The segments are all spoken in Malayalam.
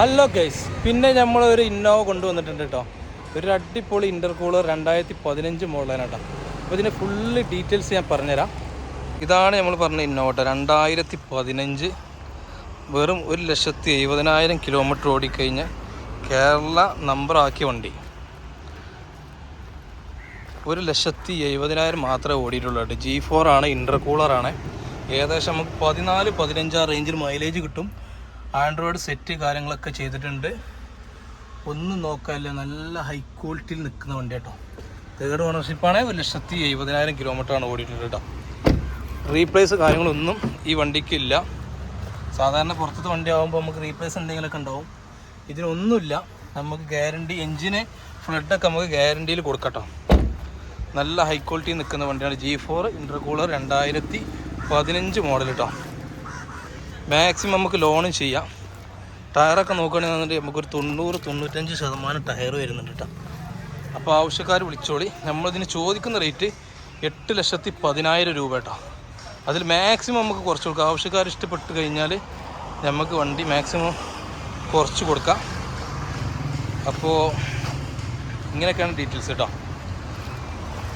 ഹലോ ഗൈസ്, പിന്നെ നമ്മളൊരു ഇന്നോവ കൊണ്ടുവന്നിട്ടുണ്ട് കേട്ടോ. ഒരു അടിപൊളി ഇൻ്റർകൂളർ 2015 മോഡലാണ് കേട്ടോ. അപ്പോൾ ഇതിൻ്റെ ഫുള്ള് ഡീറ്റെയിൽസ് ഞാൻ പറഞ്ഞുതരാം. ഇതാണ് നമ്മൾ പറഞ്ഞ ഇന്നോവ കേട്ടോ. 2015 വെറും 1,70,000 കിലോമീറ്റർ ഓടിക്കഴിഞ്ഞ് കേരള നമ്പറാക്കിയ വണ്ടി. 1,70,000 മാത്രമേ ഓടിയിട്ടുള്ളൂ കേട്ടോ. G4 ആണ്, ഇൻ്റർകൂളറാണ്. ഏകദേശം നമുക്ക് 14-15 റേഞ്ചിൽ മൈലേജ് കിട്ടും. ആൻഡ്രോയിഡ് സെറ്റ് കാര്യങ്ങളൊക്കെ ചെയ്തിട്ടുണ്ട്. ഒന്നും നോക്കാനില്ല, നല്ല ഹൈ ക്വാളിറ്റിയിൽ നിൽക്കുന്ന വണ്ടി കേട്ടോ. തേർഡ് ഓണർഷിപ്പാണ്. 1,70,000 കിലോമീറ്ററാണ് ഓടിയിട്ടുള്ളത് കേട്ടോ. റീപ്ലേസ് കാര്യങ്ങളൊന്നും ഈ വണ്ടിക്ക് ഇല്ല. സാധാരണ പുറത്തത്തെ വണ്ടി ആകുമ്പോൾ നമുക്ക് റീപ്ലേസ് എന്തെങ്കിലുമൊക്കെ ഉണ്ടാവും. ഇതിനൊന്നുമില്ല. നമുക്ക് ഗ്യാരണ്ടി, എൻജിന് ഫ്ലഡൊക്കെ നമുക്ക് ഗ്യാരണ്ടിയിൽ കൊടുക്കട്ടോ. നല്ല ഹൈ ക്വാളിറ്റി നിൽക്കുന്ന വണ്ടിയാണ്. G4 ഇൻ്റർകൂളർ 2015 മോഡൽ കേട്ടോ. മാക്സിമം നമുക്ക് ലോണും ചെയ്യാം. ടയറൊക്കെ നോക്കുകയാണെന്നുണ്ടെങ്കിൽ നമുക്കൊരു 90-95% ടയർ വരുന്നുണ്ട് കേട്ടോ. അപ്പോൾ ആവശ്യക്കാർ വിളിച്ചോളി. നമ്മളിതിന് ചോദിക്കുന്ന റേറ്റ് 8,10,000 രൂപ കേട്ടോ. അതിൽ മാക്സിമം നമുക്ക് കുറച്ച് കൊടുക്കാം. ആവശ്യക്കാർ ഇഷ്ടപ്പെട്ട് കഴിഞ്ഞാൽ നമുക്ക് വണ്ടി മാക്സിമം കുറച്ച് കൊടുക്കാം. അപ്പോൾ ഇങ്ങനെയൊക്കെയാണ് ഡീറ്റെയിൽസ് കേട്ടോ.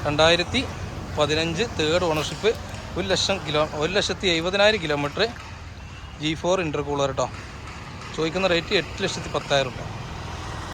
2015 third ownership, 1,70,000 kilometre, G4 intercooler കേട്ടോ. ചോദിക്കുന്ന റേറ്റ് 8,10,000 രൂപ.